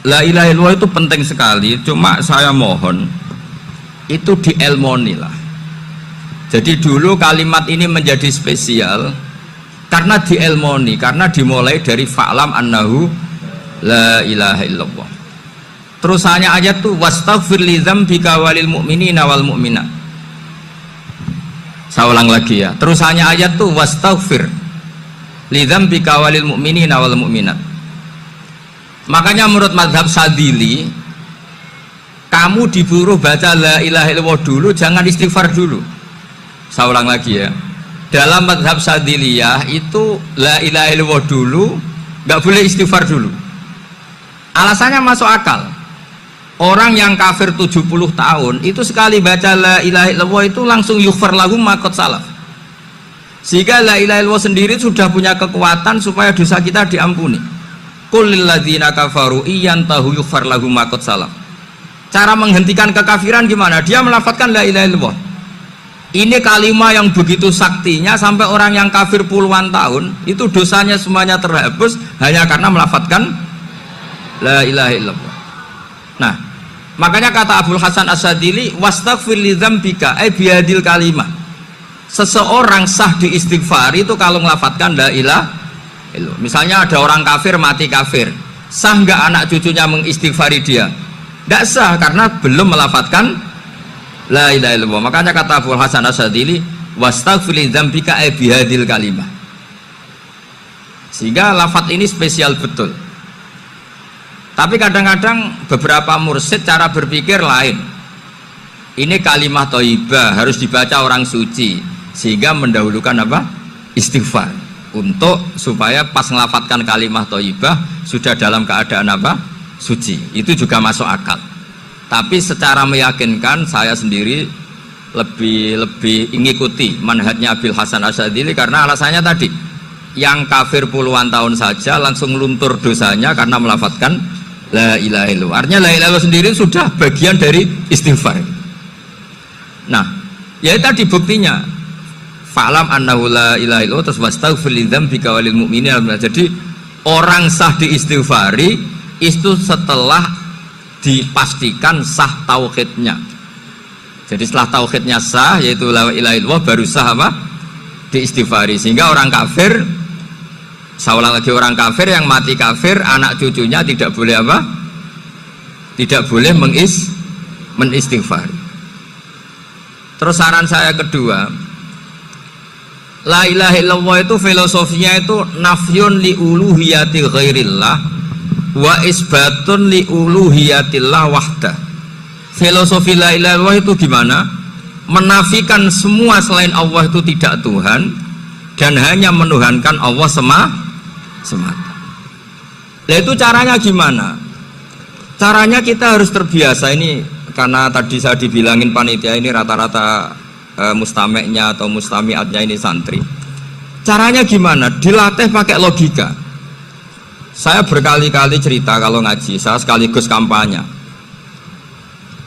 La ilaha illallah itu penting sekali, cuma saya mohon itu dielmoni lah. Jadi dulu kalimat ini menjadi spesial karena dielmoni, karena dimulai dari fa'lam annahu la ilaha illallah. Terusannya ayat tuh wastaghfir li dzambika walil mu'minina wal mu'minat. Saya ulang lagi ya. Terusannya ayat tuh wastaghfir li dzambika walil mu'minina wal mu'minat. Makanya menurut mazhab Sadili, kamu disuruh baca la ilaha illallah dulu, jangan istighfar dulu. Saya ulang lagi ya. Dalam mazhab Sadiliyah itu la ilaha illallah dulu, nggak boleh istighfar dulu. Alasannya masuk akal. Orang yang kafir 70 tahun itu sekali baca la ilaha illallah itu langsung yughfar lahum ma qad salaf. Sehingga la ilaha illallah sendiri sudah punya kekuatan supaya dosa kita diampuni. Qul lil ladzina kafaru iyantahu yughfar lahum ma qad salaf. Cara menghentikan kekafiran gimana? Dia melafadzkan la ilaha illallah. Ini kalimat yang begitu saktinya sampai orang yang kafir puluhan tahun itu dosanya semuanya terhapus hanya karena melafadzkan la ilaha illallah. Nah, makanya kata Abdul Hasan As-Sadili wastaghfir li dzambika ay bihadil kalimah. Seseorang sah diistighfar itu kalau melafadzkan la ilaha. Misalnya ada orang kafir mati kafir, sah nggak anak cucunya mengistighfari dia? Nggak sah karena belum melafadzkan la ilaha illallah. Makanya kata Abu Hasan As-Sadili wastaghfir li dzambika ay bihadil kalimah. Sehingga lafadz ini spesial betul. Tapi kadang-kadang beberapa mursyid cara berpikir lain. Ini kalimat thayyibah harus dibaca orang suci, sehingga mendahulukan apa? Istighfar. Untuk supaya pas ngelafatkan kalimat thayyibah sudah dalam keadaan apa? Suci. Itu juga masuk akal. Tapi secara meyakinkan saya sendiri lebih mengikuti manhajnya Abil Hasan As-Sadili karena alasannya tadi yang kafir puluhan tahun saja langsung luntur dosanya karena melafatkan la ilaha illallah. Artinya la ilaha illallah sendiri sudah bagian dari istighfar. Nah, ya tadi buktinya fa'lam annahu la ilaha illallah terus wastaghfir li dzambika walil mu'minina. Jadi orang sah diistighfari itu setelah dipastikan sah tauhidnya. Jadi setelah tauhidnya sah yaitu la ilaha illallah baru sah apa? Diistighfari. Sehingga orang kafir, saya ulang lagi, orang kafir yang mati kafir anak cucunya tidak boleh apa? Tidak boleh menistighfari. Terus saran saya kedua, la ilaha illallah itu filosofinya itu nafyun li uluhiyati ghairillah wa isbatun li uluhiyatillah wahda. Filosofi la ilaha illallah itu gimana? Menafikan semua selain Allah itu tidak Tuhan dan hanya menuhankan Allah semata. Nah itu caranya gimana? Caranya kita harus terbiasa ini, karena tadi saya dibilangin panitia ini rata-rata mustameknya atau mustamiatnya ini santri. Caranya gimana? Dilatih pakai logika. Saya berkali-kali cerita kalau ngaji, saya sekaligus kampanye.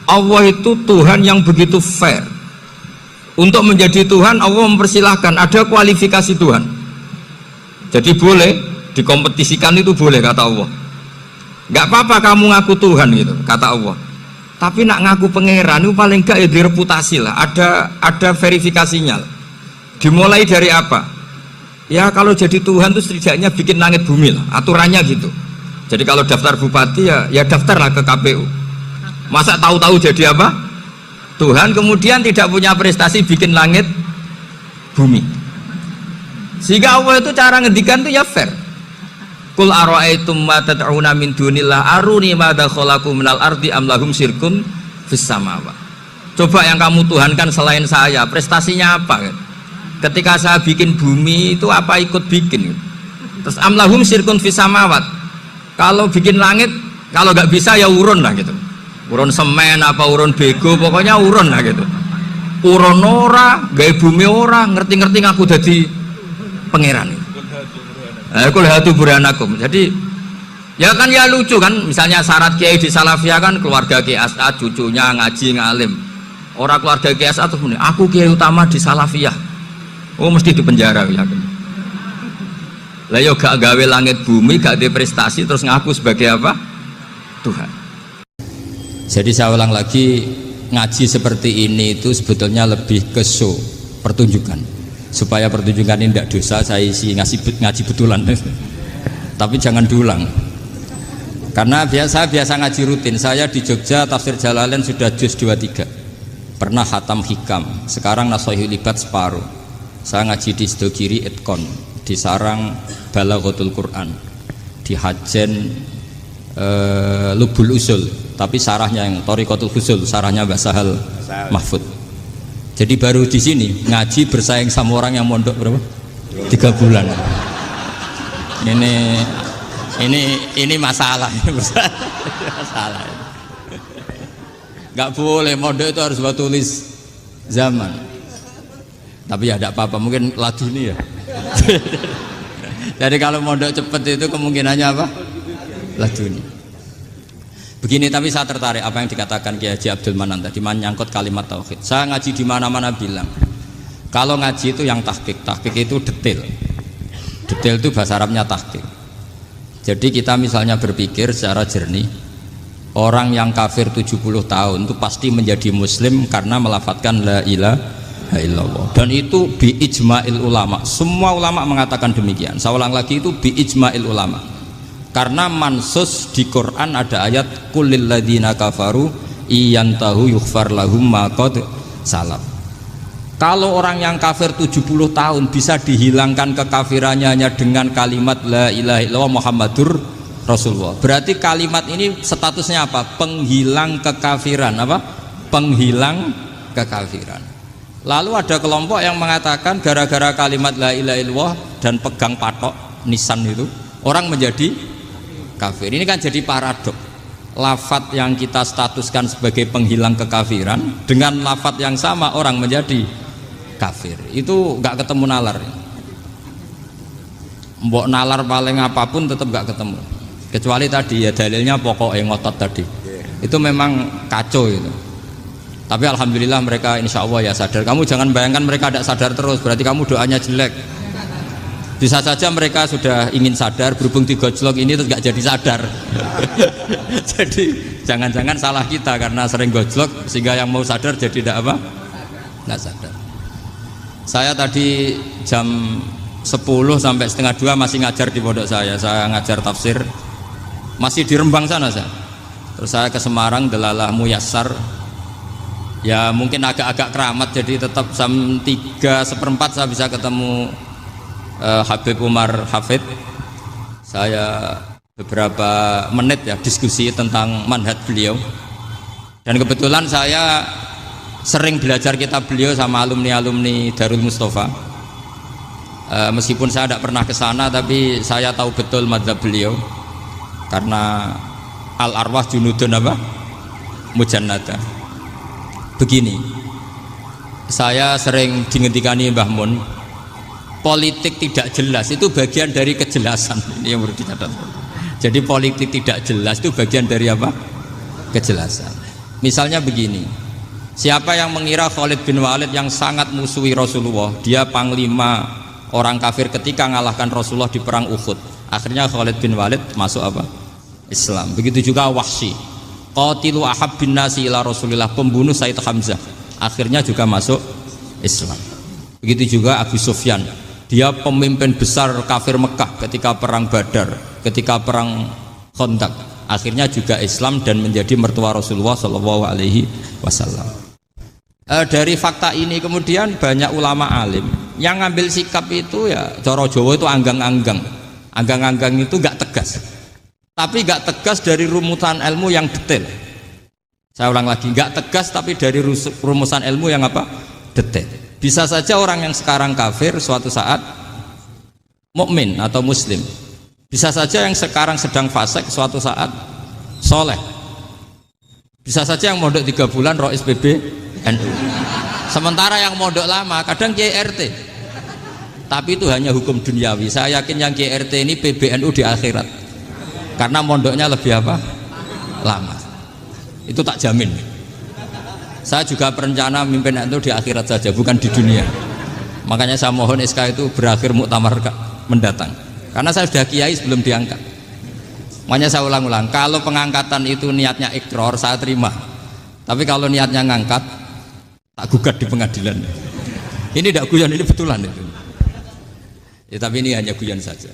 Allah itu Tuhan yang begitu fair. Untuk menjadi Tuhan Allah mempersilahkan, ada kualifikasi Tuhan. Jadi boleh dikompetisikan, itu boleh kata Allah. Gak apa-apa kamu ngaku Tuhan gitu kata Allah. Tapi nak ngaku pangeran itu paling gak ya direputasi lah, ada verifikasinya. Dimulai dari apa? Ya kalau jadi Tuhan itu setidaknya bikin langit bumi lah, aturannya gitu. Jadi kalau daftar bupati ya daftarlah ke KPU. Masa tahu-tahu jadi apa? Tuhan kemudian tidak punya prestasi bikin langit bumi. Sehingga Allah itu cara ngendikan itu ya fair. Qul ara'aitum ma tad'una min dunillah aruni madza khalaqu minal ardi am lahum syirkun fis samawati. Coba yang kamu tuhankan selain saya, prestasinya apa? Ketika saya bikin bumi itu apa ikut bikin? Terus am lahum syirkun fis samawati. Kalau bikin langit, kalau nggak bisa ya urun lah gitu. Urun semen apa urun bego, pokoknya urun lah gitu. Urun ora, gawe bumi ora, ngerti-ngerti ngaku dadi pangeran. Kul hatu burhanakum. Jadi ya kan ya lucu kan, misalnya syarat kiai di Salafiyah kan keluarga Kiai As'ad, cucunya ngaji ngalim. Orang keluarga Kiai As'ad tuh aku kiai utama di Salafiyah. Oh mesti di penjara ya. Lah yo gak gawe langit bumi, gak ada prestasi terus ngaku sebagai apa? Tuhan. Jadi saya ulang lagi, ngaji seperti ini itu sebetulnya lebih ke show, pertunjukan. Supaya pertunjukan ini tidak dosa, saya isi ngaji betulan. Tapi jangan diulang. Karena biasa ngaji rutin. Saya di Jogja tafsir Jalalain sudah juz 23. Pernah khatam hikam. Sekarang Nashahul Ibad separuh. Saya ngaji di Sidogiri Itkon, di Sarang Balaghatul Quran, di Hajen Lubul Usul, tapi sarahnya yang Thariqatul Husul, sarahnya Mbah Sahal Mahfud. Jadi baru di sini ngaji bersaing sama orang yang mondok berapa? 3 bulan. Ini masalah, masalah. Nggak boleh mondok itu harus buat tulis zaman. Tapi ya tidak apa-apa, mungkin laduni ya. Jadi kalau mondok cepet itu kemungkinannya apa? Laduni. Begini, tapi saya tertarik apa yang dikatakan Kiai Haji Abdul Manan tadi, menyangkut kalimat tauhid. Saya ngaji di mana-mana bilang, kalau ngaji itu yang tahqiq itu detail. Detail itu bahasa Arabnya tahqiq. Jadi kita misalnya berpikir secara jernih, orang yang kafir 70 tahun itu pasti menjadi muslim karena melafadzkan la ilaha illallah. Dan itu bi ijma'il ulama. Semua ulama mengatakan demikian. Saya ulang lagi, itu bi ijma'il ulama. Karena mansus di Quran ada ayat kulil ladzina kafaru iyantahu yughfar lahum ma qad salaf. Kalau orang yang kafir 70 tahun bisa dihilangkan kekafirannya hanya dengan kalimat la ilaha illallah Muhammadur Rasulullah. Berarti kalimat ini statusnya apa? Penghilang kekafiran, apa? Penghilang kekafiran. Lalu ada kelompok yang mengatakan gara-gara kalimat la ilaha illallah dan pegang patok nisan itu orang menjadi kafir. Ini kan jadi paradok. Lafadz yang kita statuskan sebagai penghilang kekafiran dengan lafadz yang sama orang menjadi kafir. Itu nggak ketemu nalar. Mbok nalar paling apapun tetap nggak ketemu. Kecuali tadi ya dalilnya pokoknya ngotot tadi. Itu memang kacau itu. Tapi alhamdulillah mereka insya Allah ya sadar. Kamu jangan bayangkan mereka tidak sadar terus, berarti kamu doanya jelek. Bisa saja mereka sudah ingin sadar, berhubung digojlok ini terus nggak jadi sadar. Jadi jangan-jangan salah kita karena sering gojlok sehingga yang mau sadar jadi tidak apa? Nggak sadar. Saya tadi jam 10 sampai setengah 2 masih ngajar di pondok saya ngajar tafsir. Masih di Rembang sana saya. Terus saya ke Semarang, Delalah Muyassar. Ya mungkin agak-agak keramat, jadi tetap jam 3:4 saya bisa ketemu Habib Umar Hafid. Saya beberapa menit ya diskusi tentang manhaj beliau, dan kebetulan saya sering belajar kitab beliau sama alumni Darul Mustafa. Meskipun saya tidak pernah ke sana, tapi saya tahu betul mazhab beliau karena al arwah junudun apa? Mujannada. Begini, saya sering dingendikani Mbah Mun, politik tidak jelas itu bagian dari kejelasan. Ini yang perlu dicatat. Jadi politik tidak jelas itu bagian dari apa? Kejelasan. Misalnya begini, siapa yang mengira Khalid bin Walid yang sangat musuhi Rasulullah, dia panglima orang kafir ketika ngalahkan Rasulullah di perang Uhud, akhirnya Khalid bin Walid masuk apa? Islam. Begitu juga Wahsy, qatilu ahabbin nasi ila Rasulillah, pembunuh Sayyid Hamzah, akhirnya juga masuk Islam. Begitu juga Abu Sufyan, dia pemimpin besar kafir Mekah ketika perang Badar, ketika perang Khandaq, akhirnya juga Islam dan menjadi mertua Rasulullah Shallallahu Alaihi Wasallam. Dari fakta ini kemudian banyak ulama alim yang ngambil sikap itu ya coro Jawa itu anggang-anggang itu nggak tegas, tapi nggak tegas dari rumusan ilmu yang detail. Saya ulang lagi, nggak tegas tapi dari rumusan ilmu yang apa? Detail. Bisa saja orang yang sekarang kafir suatu saat mukmin atau muslim. Bisa saja yang sekarang sedang fasik suatu saat soleh. Bisa saja yang mondok 3 bulan Rois PB NU. Sementara yang mondok lama kadang Kiai RT. Tapi itu hanya hukum duniawi. Saya yakin yang Kiai RT ini PBNU di akhirat. Karena mondoknya lebih apa? Lama. Itu tak jamin. Saya juga berencana mimpin itu di akhirat saja, bukan di dunia. Makanya saya mohon SK itu berakhir muktamar mendatang. Karena saya sudah kiai sebelum diangkat. Makanya saya ulang-ulang, kalau pengangkatan itu niatnya ikrar, saya terima. Tapi kalau niatnya ngangkat, tak gugat di pengadilan. Ini tidak guyon, ini betulan itu. Ya, tapi ini hanya guyon saja.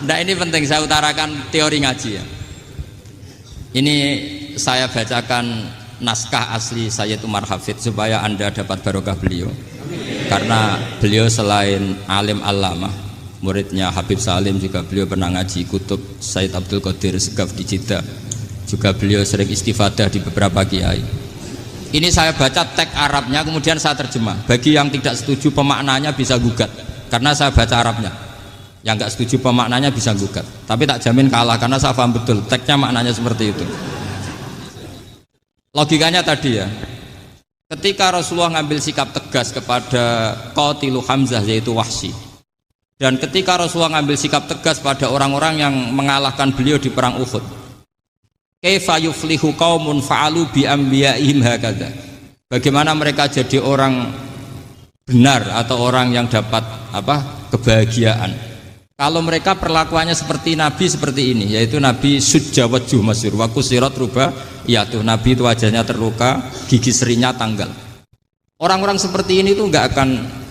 Nah, ini penting saya utarakan teori ngaji ya. Ini saya bacakan naskah asli Sayyid Umar Hafid supaya Anda dapat barokah beliau. Karena beliau selain alim allamah, muridnya Habib Salim, juga beliau pernah ngaji kutub Sayyid Abdul Qadir Segaf di Jeddah. Juga beliau sering istifadah di beberapa kiai. Ini saya baca teks Arabnya kemudian saya terjemah. Bagi yang tidak setuju pemaknanya bisa gugat karena saya baca Arabnya. Yang nggak setuju pemaknanya bisa gugat. Tapi tak jamin kalah karena saya paham betul teksnya maknanya seperti itu. Logikanya tadi ya, ketika Rasulullah ngambil sikap tegas kepada Qatilu Hamzah yaitu Wahsy, dan ketika Rasulullah ngambil sikap tegas pada orang-orang yang mengalahkan beliau di perang Uhud, kaifa yuflihu qaumun fa'alu bi anbiya'ihim hakadha, bagaimana mereka jadi orang benar atau orang yang dapat kebahagiaan kalau mereka perlakuannya seperti Nabi seperti ini, yaitu Nabi sujja wajhuh masyhur wa kusirat ruba, yaitu Nabi itu wajahnya terluka, gigi serinya tanggal. Orang-orang seperti ini tuh nggak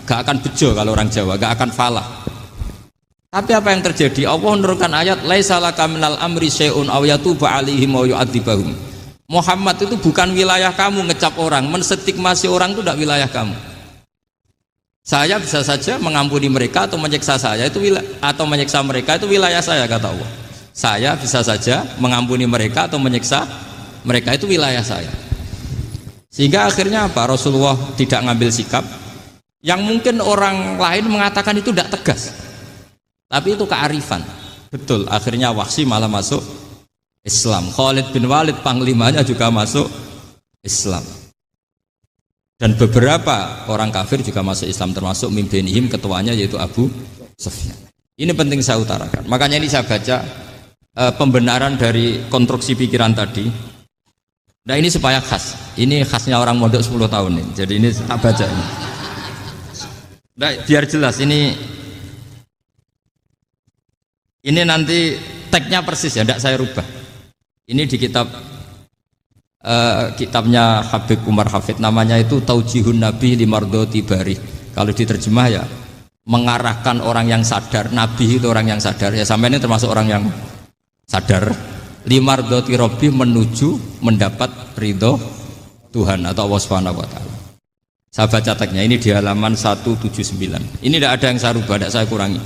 akan bejo kalau orang Jawa, nggak akan falah. Tapi apa yang terjadi? Allah menurunkan ayat laisa laka minal amri syai'un aw yatuba 'alaihim aw yu'adzibahum. Muhammad itu bukan wilayah kamu ngecap orang, menstigmasi orang itu tidak wilayah kamu. Saya bisa saja mengampuni mereka atau menyiksa saya itu atau menyiksa mereka itu wilayah saya, kata Allah. Saya bisa saja mengampuni mereka atau menyiksa mereka itu wilayah saya. Sehingga akhirnya apa? Rasulullah tidak ngambil sikap yang mungkin orang lain mengatakan itu tidak tegas. Tapi itu kearifan. Betul, akhirnya Wahsy malah masuk Islam. Khalid bin Walid panglimanya juga masuk Islam. Dan beberapa orang kafir juga masuk Islam, termasuk mimpinihim, ketuanya yaitu Abu Sufyan. Ini penting saya utarakan. Makanya ini saya baca pembenaran dari konstruksi pikiran tadi. Nah, ini supaya khas. Ini khasnya orang mondok 10 tahun nih. Jadi ini saya baca ini. Nah, biar jelas ini nanti teksnya persis ya, tidak saya rubah. Ini di kitabnya Habib Umar Hafid, namanya itu Taujihun Nabi Limardoti Bari. Kalau diterjemah ya mengarahkan orang yang sadar. Nabi itu orang yang sadar ya, sampai ini termasuk orang yang sadar. Limardoti Robbi, menuju mendapat ridho Tuhan atau Allah Subhanahu wa Ta'ala. Saya baca teksnya ini di halaman 179. Ini tidak ada yang saya rubah, tidak saya kurangi.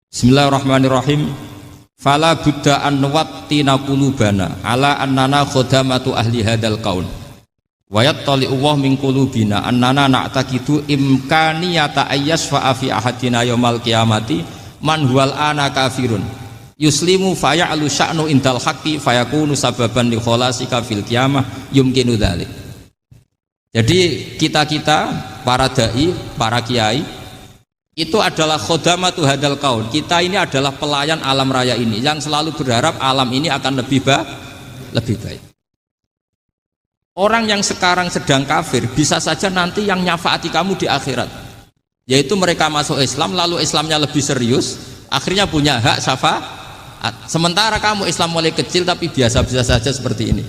Bismillahirrahmanirrahim. Fala buddha an wattina qulubana ala annana khodamatu ahli hadal qaul wa yattali'u wa min qulubina annana na'taqidu imkaniyata ayyasfa'a fi ahadina yaumal qiyamati man huwal ana kafirun yuslimu faya'lu sya'nu indal haqqi fayakunu sababan li kholasika fil qiyamah yumkinu dzalik. Jadi kita para dai, para kiai itu adalah khodamatu hadal kaun. Kita ini adalah pelayan alam raya ini yang selalu berharap alam ini akan lebih baik. Orang yang sekarang sedang kafir bisa saja nanti yang nyafaati kamu di akhirat, yaitu mereka masuk Islam lalu Islamnya lebih serius, akhirnya punya hak syafaat. Sementara kamu Islam mulai kecil tapi biasa-biasa saja seperti ini,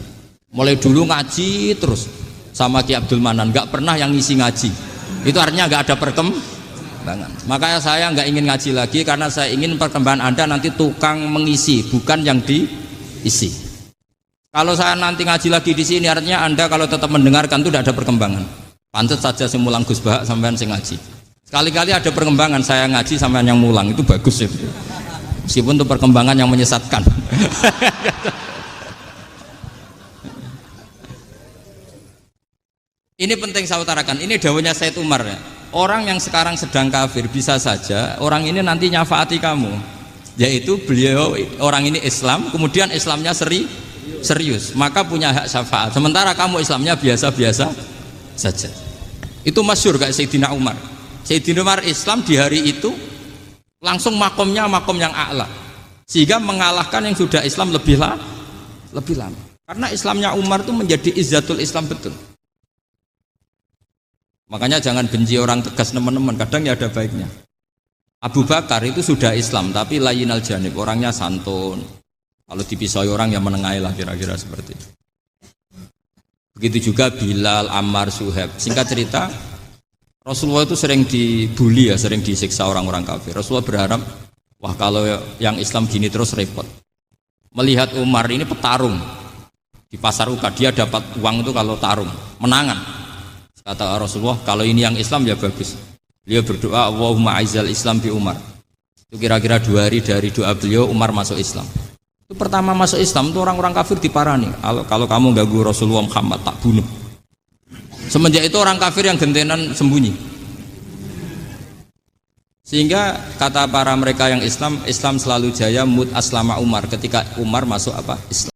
mulai dulu ngaji terus sama Ki Abdul Manan, nggak pernah yang ngisi ngaji, itu artinya nggak ada perkembangan. Makanya saya nggak ingin ngaji lagi karena saya ingin perkembangan Anda nanti tukang mengisi, bukan yang diisi. Kalau saya nanti ngaji lagi di sini artinya Anda kalau tetap mendengarkan itu tidak ada perkembangan. Pantas saja semulang Gus Bahak sampean sing ngaji. Sekali-kali ada perkembangan, saya ngaji sampean yang mulang, itu bagus itu. Meskipun itu perkembangan yang menyesatkan. Ini penting saya utarakan. Ini dawuhnya Sayyid Umar ya. Orang yang sekarang sedang kafir bisa saja orang ini nanti nyafaati kamu, yaitu beliau orang ini Islam, kemudian Islamnya serius, maka punya hak syafaat. Sementara kamu Islamnya biasa-biasa saja. Itu masyhur kayak Sayyidina Umar. Sayyidina Umar Islam di hari itu langsung makomnya makom yang a'la, sehingga mengalahkan yang sudah Islam lebih lama. Karena Islamnya Umar itu menjadi izzatul Islam betul. Makanya jangan benci orang tegas teman-teman, kadang ya ada baiknya. Abu Bakar itu sudah Islam tapi layinal janib, orangnya santun. Kalau dipisoi orang yang menengahi lah kira-kira seperti itu. Begitu juga Bilal, Ammar, Suhaib. Singkat cerita, Rasulullah itu sering dibully ya, sering disiksa orang-orang kafir. Rasulullah berharap, wah kalau yang Islam gini terus repot. Melihat Umar ini petarung di pasar Uka, dia dapat uang itu kalau tarung, menangan. Kata Rasulullah, kalau ini yang Islam ya bagus. Beliau berdoa, Allahumma aizal Islam bi Umar. Itu kira-kira 2 hari dari doa beliau, Umar masuk Islam. Itu pertama masuk Islam itu orang-orang kafir diparani. Kalau kamu ganggu Rasulullah Muhammad tak bunuh. Semenjak itu orang kafir yang gentenan sembunyi. Sehingga kata para mereka yang Islam, Islam selalu jaya mut aslama Umar, ketika Umar masuk apa? Islam.